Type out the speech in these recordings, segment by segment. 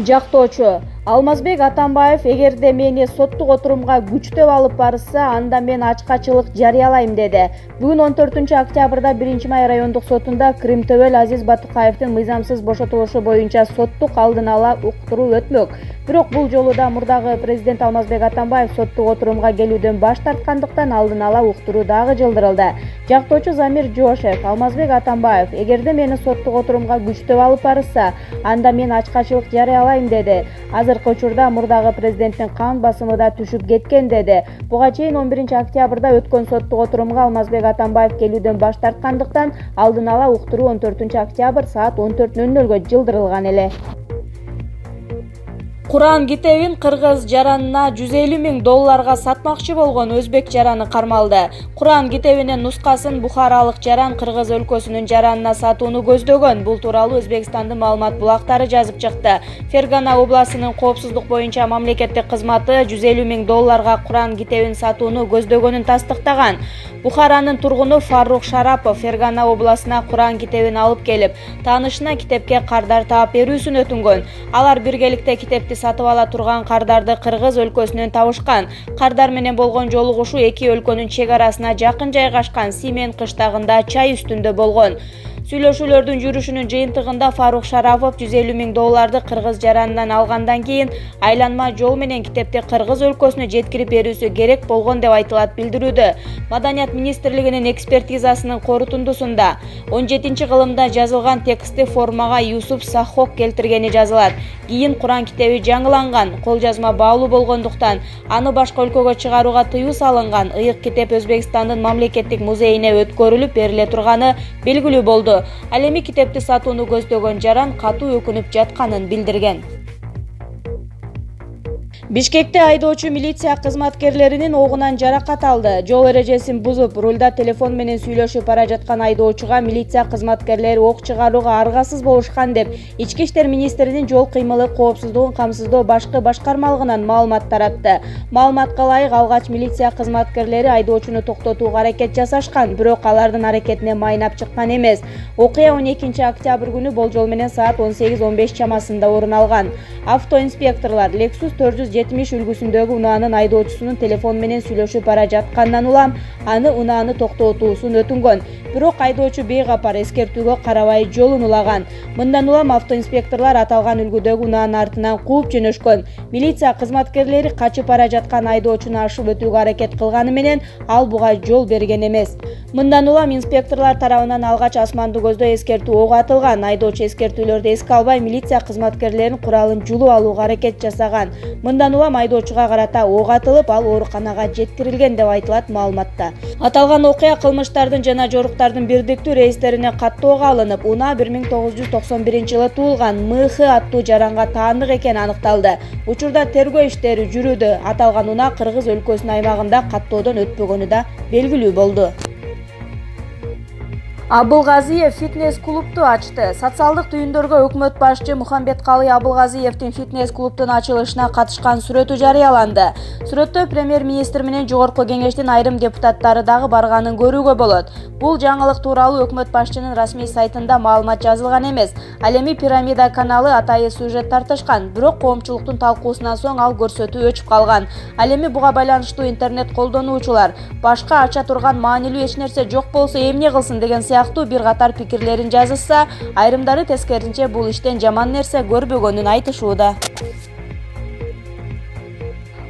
Жактоочу Алмазбек Атамбаев эгерде мени соттук отурумга күчтөп алып барышса, анда мен ачкачылык жарыялайм деди. Бүгүн 14 октябрда 1-Май райондук сотунда Кримтөбөл Азиз Батукаевдин мыйзамсыз бошотулушу боюнча соттук алдын ала уктуруу өтмөк. Бирок бул жолу да мурдагы президент Алмазбек Атамбаев соттук отурумга келүүдөн баш тарткандыктан алдын ала уктуруу дагы жылдырылды. Жактоочу Замир Жошев Алмазбек Атамбаев эгерде мени соттук отурумга күчтөп алып барышса, анда мен ачкачылык жарыялайм деди. Азыркы учурда мурдагы президенттин кан басымы да түшүп кеткен деди. Буга чейин 11 октябрда өткөн соттук отурумга Алмазбек Атамбаев келүүдөн баш тарткандыктан алдын ала уктуруу 14 октябрь саат 14:00 жылдырылган эле. Куран китебин кыргыз жаранына $150,000 сатмакчы болгон өзбек жараны кармалды. Куран китебинин нускасын бухаралык жаран Кыргыз өлкөсүнүн жаранына сатууну көздөгөн. Бул тууралуу Өзбекстандын маалымат булактары жазып чыкты. Фергана областынын коопсуздук боюнча мамлекеттик кызматы $150,000 Куран китебин сатууну көздөгөнүн тастыктаган. Бухаранын тургуну Фарух Шарапов Фергана областына Куран китебин алып келип, таанышына китепке кардар таап берүүсүн өтүнгөн. Алар биргеликте китепти сатып ала турган кардарды Кыргыз өлкөсүнөн табышкан. Кардар менен болгон жолугушуу эки өлкөнүн чек арасына жакын жайгашкан Симен кыштагында чай үстүндө болгон. Сүйлөшүүлөрдүн жүрүшүнүн жыйынтыгында Фарух Шарапов $150,000 Кыргыз жаранынан алгандан кийин айланма жол менен китепти Кыргыз өлкөсүнө жеткирип берүүсү керек болгон деп айтылат билдирүүдө. Маданият министрлигинин экспертизасынын корутундусунда 17 кылымда жазылган текстти формага Юсуп Сахок келтиргени жазылат. Кийин Куран китеби жаңыланган, кол жазма баалуу болгондуктан аны башка өлкөгө чыгарууга тыюу салынган. Ыйык китеп Өзбекстандын мамлекеттик музейине өткөрүлүп бериле турганы белгилүү болду. Ал эми китепти сатууну көздөгөн жаран катуу өкүнүп жатканын билдирген. Бишкекте айдоочу милиция кызматкерлеринин огунан жаракат алды. Жол эрежесин бузуп, рулда телефон менен сүйлөшүп бара жаткан айдоочуга милиция кызматкерлери ок чыгарууга аргасыз болушкан деп Ички иштер министринин жол кыймылы коопсуздугун камсыздоо башкы башкармалыгынан маалымат таратты. Маалыматка ылайык алгач милиция кызматкерлери айдоочуну токтотууга аракет жасашкан, бирок алардын аракетине майнап чыккан эмес. Окуя 12 октябрь күнү болжол менен саат 18:15 чамасында орун алган. Автоинспекторлор Lexus 470 үлгүсүндөгү унаанын айдоочусунун телефон менен сүйлөшүп бара жаткандан улам аны унааны токтотуусун өтүнгөн. Бирок айдоочу бейгапар эскертүүгө карабай жолун улаган. Мындан улам автоинспекторлор аталган үлгүдөгү унаанын артынан кууп жөнөшкөн. Милиция кызматкерлери качып бара жаткан айдоочуну ашып өтүүгө аракет кылганы менен ал буга жол берген эмес. Мындан улам инспекторлор тарабынан алгач асманды көздөй эскертүү ого атылган. Айдоочу эскертүүлөрдү эске албай милиция кызматкерлеринин куралын жулуп алууга аракет жасаган. Мындан улам айдоочуга карата ок атылып, ал ооруканага жеткирилген деп айтылат маалыматта. Аталган окуя кылмыштардын жана жоруктардын бирдиктүү рейстерине каттоого алынып, унаа 1991-жылы туулган МХ аттуу жаранга таандык экени аныкталды. Учурда тергөө иштери жүрүүдө. Аталган унаа Кыргыз өлкөсүнүн аймагында каттоодон өтпөгөнү да белгилүү болду. Абылгазиев фитнес-клубду ачты. Социалдык түйүндөргө өкмөт башчы Мухамбеткалый Абылгазиевдин фитнес-клубдун ачылышына катышкан сүрөтү жарыяланды. Сүрөттө премьер-министр менен жогорку кеңештин айрым депутаттары дагы барганын көрүүгө болот. Бул жаңылык тууралуу өкмөт башчынын расмий сайтында маалымат жазылган эмес. Ал эми Пирамида каналы атайы сюжет тартышкан, бирок коомчулуктун талкуусунан соң ал көрсөтүү өчүп калган. Ал эми буга байланыштуу интернет колдонуучулар башка ача турган маанилүү эч нерсе жок болсо эмне кылсын деген бир катар пикирлерин жазышса, айрымдары тескеринче бул иштен жаман нерсе көрбөгөнүн айтышууда.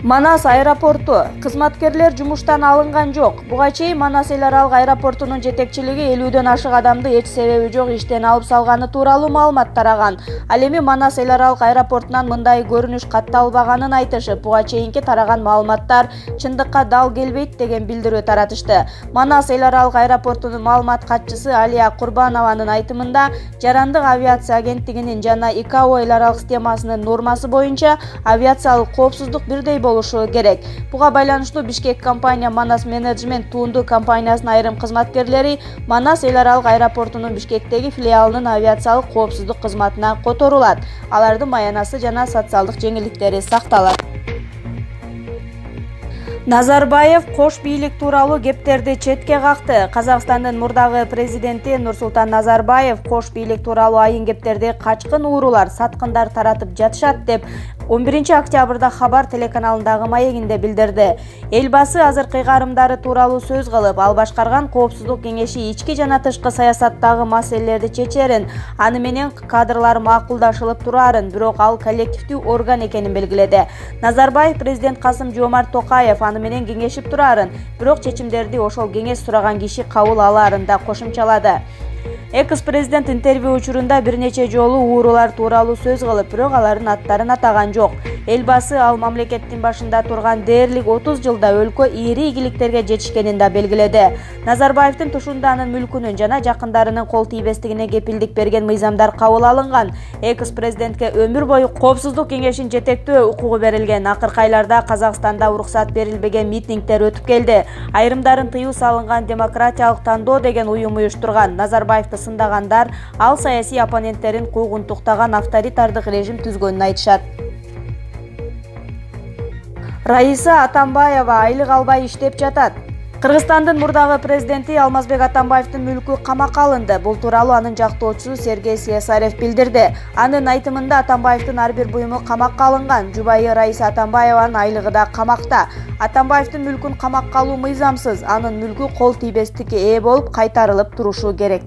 Манас аэропорту кызматкерлер жумуштан алынган жок. Буга чейин Манас эл аралык аэропортунун жетекчилиги 50дөн ашык адамды эч себеби жок иштен алып салганы тууралуу маалымат тараган. Ал эми Манас эл аралык аэропортунан мындай көрүнүш катталбаганын айтышып, буга чейинки тараган маалыматтар чындыкка дал келбейт деген билдирүү таратышты. Манас эл аралык аэропортунун маалымат катчысы Алия Курбанованын айтымында, жарандык авиация агенттигинин жана ИКАО эл аралык системасынын нормасы боюнча авиациялык коопсуздук бирдей болушу керек. Буга байланыштуу Бишкек компания Манас менеджмент туунду компаниясынын айрым кызматкерлери Манас эл аралык аэропортунун Бишкектеги филиалынын авиациялык коопсуздук кызматына которулат. Алардын маянасы жана социалдык жеңилдиктери сакталат. Назарбаев кош бийлик тууралуу кептерди четке какты. Казакстандын мурдагы президенти Нурсултан Назарбаев кош бийлик тууралуу айын кептерди качкын уурулар, саткындар таратып жатышат деп 11 октябрда Хабар телеканалындагы маегинде билдирди. Элбасы азыркы кыйгарымдары тууралуу сөз кылып, ал башкарган Коопсуздук кеңеши ички жана тышкы саясаттагы маселелерди чечерин, аны менен кадрлар макулдашылып турарын, бирок ал коллективдүү орган экенин белгиледи. Назарбаев президент Касым-Жомарт Токаев аны менен кеңешип турарын, бирок чечимдерди ошол кеңеш сураган киши кабыл аларын да кошумчалады. Экс-президент интервью учурунда бир нече жолу уурулар тууралуу сөз кылып, бирок алардын аттарын атаган жок. Элбасы ал мамлекеттин башында турган дээрлик 30 жылда өлкө ийри ийгиликтерге жетишкенин да белгиледи. Назарбаевдин тушунда анын мүлкүнүн жана жакындарынын кол тийбестигине кепилдик берген мыйзамдар кабыл алынган. Экс-президентке өмүр бою Коопсуздук кеңешин жетектөө укугу берилген. Акыркы айларда Казакстанда уруксат берилбеген митингдер өтүп келди. Айрымдарын тыюу салынган демократиялык тандоо деген уюм уюштурган. Назарбаевди сындагандар ал саясий оппоненттерин куугунтуктаган авторитардык режим түзгөнүн айтышат. Раиса Атамбаева айлык албай иштеп жатат. Кыргызстандын мурдагы президенти Алмазбек Атамбаевдин мүлкү камакка алынды. Бул тууралуу анын жактоочусу Сергей Слесарев билдирди. Анын айтымында Атамбаевдин ар бир буюму камакка алынган. Жубайы Раиса Атамбаеванын айлыгы да камакта. Атамбаевдин мүлкүн камакка алуу мыйзамсыз. Анын мүлкү кол тийбестикке ээ болуп кайтарылып турушу керек.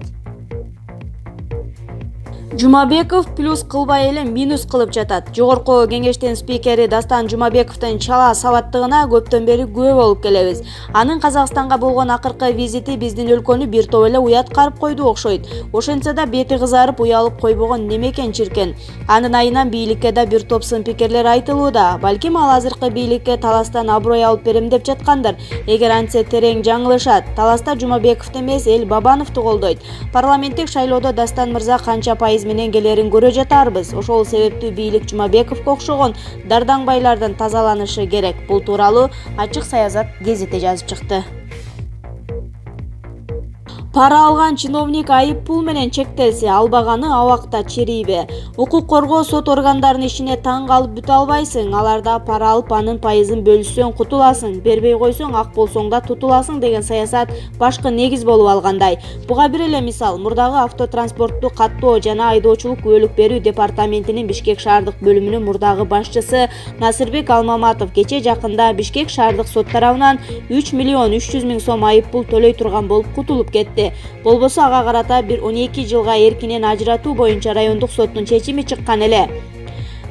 Жумабеков плюс кылбай эле минус кылып жатат. Жогорку кеңештин спикери Дастан Жумабековдун чала сабаттыгына көптөн бери күбө болуп келебиз. Анын Казакстанга болгон акыркы визити биздин өлкөнү бир топ эле уяткарып койду окшойт. Ошентсе да бети кызарып уялып койбогон неме экен чиркен. Анын айынан бийликке да бир топ сын пикирлер айтылууда. Балким ал азыркы бийликке таластан аброй алып берем деп жаткандыр. Эгер антсе терең жаңылышат. Таласта Жумабековду эмес, Эл Бабановду колдойт. Парламенттик шайлоодо Дастан мырза канча пайыз менен келерин көрө жатарбыз. Ошол себептүү бийлик Жумабековго окшогон дардаңбайлардан тазаланышы керек. Бул тууралуу Ачык Саясат гезити жазып чыкты. Пара алган чиновник айып пул менен чектелсе, албаганы абакта чирийби? Укук коргоо сот органдарынын ишине таң калып бүтө албайсың. Аларда пара алып анын пайызын бөлүшсөң кутуласың, бербей койсоң ак болсоң да тутуласың деген саясат башкы негиз болуп алгандай. Буга бир эле мисал, мурдагы автотранспортту каттоо жана айдоочулук күбөлүк берүү департаментинин Бишкек шаардык бөлүмүнүн мурдагы башчысы Насырбек Алмаматов кече жакында Бишкек шаардык сот тарабынан 3 миллион 300 миң сом айып пул төлөй турган болуп кутулуп кетти. Болбосо ага карата бир 12 жылга эркинен ажыратуу боюнча райондук соттун чечими чыккан эле.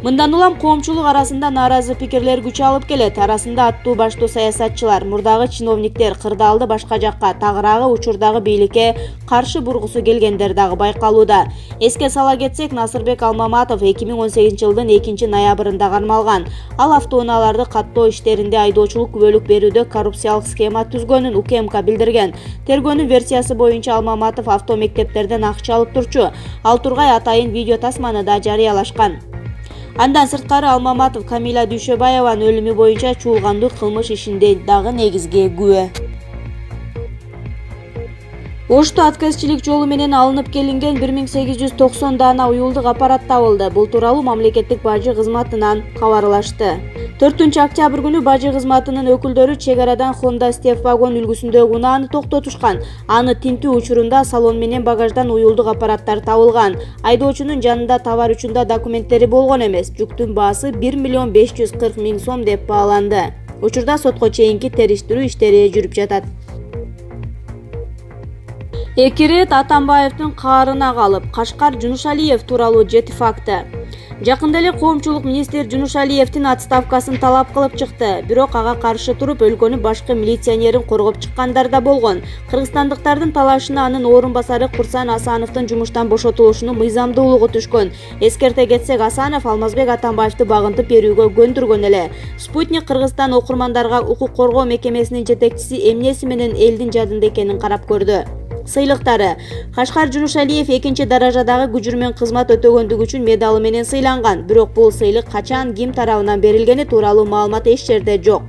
Мындан улам коомчулук арасында нааразы пикирлер күч алып келет. Арасында аттуу баштуу саясатчылар, мурдагы чиновниктер кырдаалды башка жакка, тагыраагы учурдагы бийликке каршы бургусу келгендер дагы байкалууда. Эске сала кетсек, Насырбек Алмаматов 2018-жылдын 2-ноябрында кармалган. Ал автоунааларды каттоо иштеринде айдоочулук күбөлүк берүүдө коррупциялык схема түзгөнүн УКМК билдирген. Тергөөнүн версиясы боюнча Алмаматов автомектептерден акча алып турчу. Ал тургай атайын видео тасманы да жарыялашкан. Андан сырткары Алмаматов Камила Дүйшөбаеванын өлүмү боюнча чуулгандуу кылмыш ишинде дагы негизги күбө. Ошто отказчилик жолу менен алынып келинген 1890 даана уюлдук аппарат табылды. Бул тууралуу мамлекеттик бажы кызматынан кабарлашты. 4-октябрь күнү бажы кызматынын өкүлдөрү чек арадан Honda Step вагон үлгүсүндөгү унааны токтотушкан. Аны тинтүү учурунда салон менен багаждан уюлдук аппараттар табылган. Айдоочунун жанында товар учунда документтери болгон эмес. Жүктүн баасы 1 миллион 540 миң сом деп бааланды. Учурда сотко чейинки териштирүү иштери жүрүп жатат. 2 рет Атамбаевдин каарына калып, Кашкар Жунушалиев тууралуу жети факты. Жакында эле коомчулук министр Жунушалиевдин отставкасын талап кылып чыкты. Бирок ага каршы туруп, өлкөнү башкы милиционерин коргоп чыккандар да болгон. Кыргызстандыктардын талашына анын орун басары Курсан Асановдун жумуштан бошотулушунун мыйзамдуулугу түшкөн. Эскерте кетсек, Асанов Алмазбек Атамбаевди багынтып берүүгө көндүргөн эле. Спутник Кыргызстан окурмандарга укук коргоо мекемесинин жетекчиси эмнеси менен элдин жадында экенин карап көрдү. Сыйлыктары: Кашкар Жунушалиев 2-даражадагы күжүрмөн кызмат өтөгөндүгү үчүн медалы менен сыйланган. Бирок бул сыйлык качан, ким тарабынан берилгени тууралуу маалымат эч жерде жок.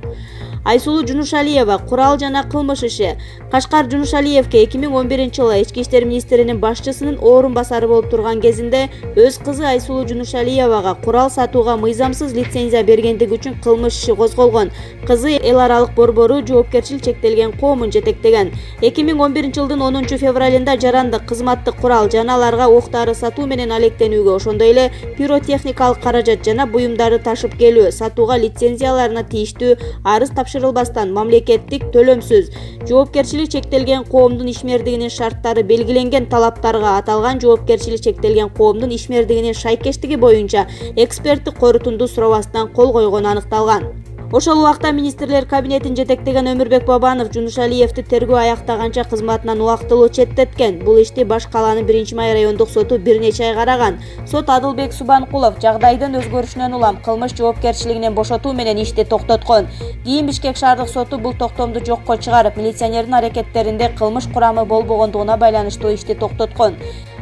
Айсулуу Жунушалиева курал жана кылмыш иши. Кашкар Жунушалиевке 2011-жылы ички иштер министринин башчысынын орун басары болуп турган кезинде өз кызы Айсулуу Жунушалиевага курал сатууга мыйзамсыз лицензия бергендиги үчүн кылмыш иши козголгон. Кызы эл аралык борбору жоопкерчилик чектелген коомун жетектеген. 2011-жылдын 10-февралында жарандык кызматтык курал жана аларга оқ-дары сатуу менен алектенүүгө, ошондой эле пиротехникалык каражат жана буюмдарды ташып келүү, сатууга лицензияларына тийиштүү арыз тапшырылбастан мамлекеттик төлөмсүз жоопкерчилик чектелген коомдун ишмердигинин шарттары белгиленген талаптарга аталган жоопкерчилик чектелген коомдун ишмердигинин шайкештиги боюнча эксперттик корутунду сурабастан кол койгону аныкталган. Ошол убакта министрлер кабинетин жетектеген Өмүрбек Бабанов Жунушалиевди тергөө аяктаганча кызматынан убактылуу четтеткен. Бул ишти Баш калаанын 1-май райондук соту бир нече ай караган. Сот Адылбек Субанкулов жагдайдын өзгөрүшүнөн улам кылмыш жоопкерчилигинен бошотуу менен ишти токтоткон. Кийин Бишкек шаардык соту бул токтомду жокко чыгарып, милиционердин аракеттеринде кылмыш курамы болбогондугуна байланыштуу ишти токтоткон.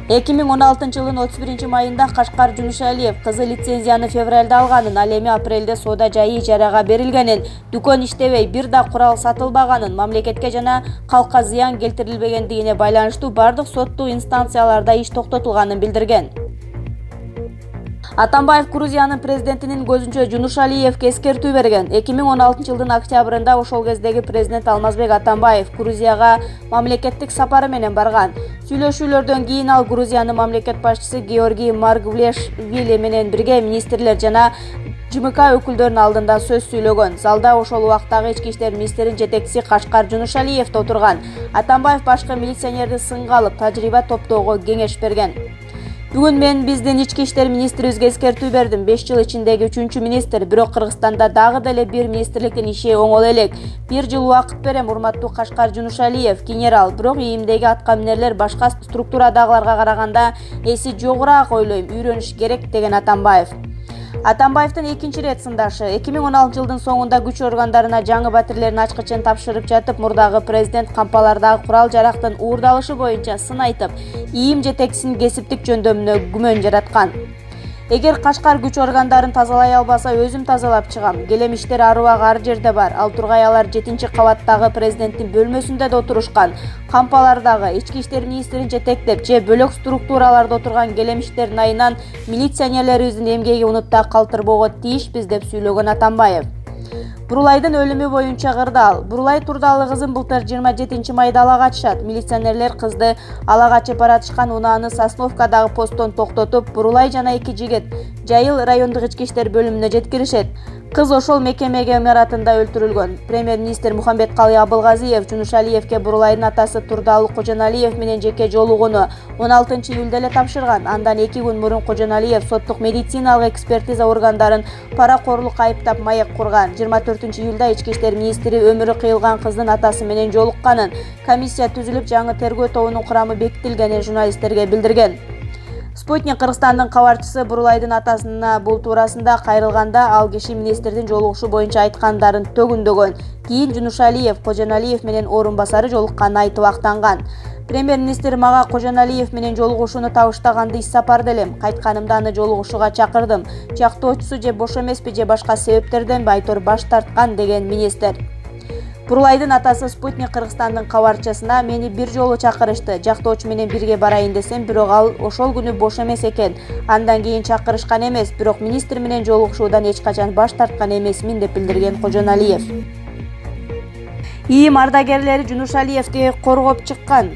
2016-жылдын 31-майында Кашкар Жунушалиев кызы лицензияны февралда алганын, ал эми апрелде соода жайы ижарага берилгенин, дүкөн иштебей, бир да курал сатылбаганын, мамлекетке жана калкка зыян келтирилбегендигине байланыштуу бардык соттук инстанцияларда иш токтотулганын билдирген. Атамбаев Грузиянын президентинин көзүнчө Жунушалиевке эскертүү берген. 2016-жылдын октябрында ошол кездеги президент Алмазбек Атамбаев Грузияга мамлекеттик сапары менен барган. Сүйлөшүүлөрдөн кийин ал Грузиянын мамлекет башчысы Георгий Маргвелишвили менен бирге министрлер жана ЖМК өкүлдөрүнүн алдында сөз сүйлөгөн. Залда ошол убактагы ички иштер министринин жетекчиси Кашкар Жунушалиев да отурган. Атамбаев башка милиционерди сынга алып, тажрыйба топтоого кеңеш берген. Бүгүн мен биздин ички иштер министрибизге эскертүү бердим. 5 жыл ичиндеги 3-чү министр, бирок Кыргызстанда дагы деле бир министрликтин иши оңол элек. 1 жыл убакыт берем, урматтуу Кашкар Жунушалиев, генерал. Бирок ийимдеги аткаминерлер башка структурадагыларга караганда эси жогураак ойлойм, үйрөнүш керек деген Атамбаев. Атамбаевдин экинчи рет сындашы 2016-жылдын соңунда күч органдарына жаңы батирлерин ачкычын тапшырып жатып, мурдагы президент кампалардагы курал жарактын уурдалышы боюнча сын айтып, ИИМ жетекчисинин кесиптик жөндөмүнө күмөн жараткан. Эгер Кашкар күч органдарын тазалай албаса, өзүм тазалап чыгам. Келем иштер арыбак ар жерде бар. Ал тургай алар 7-кабаттагы президенттин бөлмөсүндө да отурушкан. Кампалардагы ички иштер министрин жетектеп же бөлөк структураларда отурган келем иштердин айынан милиционерлерибиздин эмгеги унутта калтырбоого тийишпиз деп сүйлөгөн Атамбаев. Бурулайдын өлүмү боюнча кырдаал. Бурулай турдалы кызын былтыр 27-майда ала качышат. Милиционерлер кызды ала качып баратышкан унааны Сосновкадагы посттон токтотуп, Бурулай жана 2 жигит Жайыл райондук ички иштер бөлүмүнө жеткиришет. Кыз ошол мекемеге имаратында өлтүрүлгөн. Премьер-министр Мухамбеткалый Абылгазиев Жунушалиевке Бурулайдын атасы Турдалы Кожоналиев менен жеке жолугууну 16-июлда эле тапшырган. Андан 2 күн мурун Кожоналиев соттук медициналык экспертиза органдарын паракорлук айыптап маек курган. 24-июлда ички иштер министри өмүрү кыйылган кыздын атасы менен жолукканын, комиссия түзүлүп, жаңы тергөө тобунун курамы бекитилгенин журналисттерге билдирген. Спутник Кыргызстандын кабарчысы Бурулайдын атасына бул туурасында кайрылганда, ал киши министрдин жолугушу боюнча айткандарын төгүндөгөн. Кийин Жунушалиев Кожоналиев менен орун басары жолукканын айтып актанган. Премьер-министр мага Кожоналиев менен жолугушууну табыштаганды иш сапарда элем. Кайтканымда аны жолугушууга чакырдым. Жактоочусу же бош эмеспи же башка себептерденби айтор баш тарткан деген министр. Бурулайдын атасы Спутник Кыргызстандын кабарчысына мени бир жолу чакырышты. Жактоочу менен бирге барайын десем, бирок ал ошол күнү бош эмес экен. Андан кийин чакырышкан эмес, бирок министр менен жолугушуудан эч качан баш тарткан эмесмин деп билдирген Кожоналиев. ИИМ ардагерлери Жунушалиевди коргоп чыккан.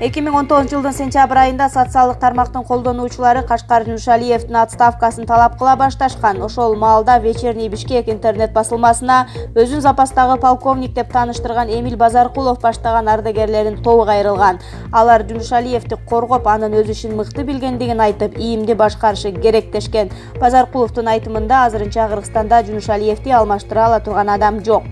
2019-жылдын сентябрь айында социалдык тармактын колдонуучулары Кашкар Жунушалиевдин отставкасын талап кыла башташкан. Ошол маалда Вечерний Бишкек интернет басылмасына өзүн запастагы полковник деп тааныштырган Эмиль Базаркулов баштаган ардагерлердин тобу кайрылган. Алар Жунушалиевди коргоп, анын өз ишин мыкты билгендигин айтып, ИИМди башкарышы керек дешкен. Базаркуловдун айтымында азырынча Кыргызстанда Жунушалиевди алмаштыра ала турган адам жок.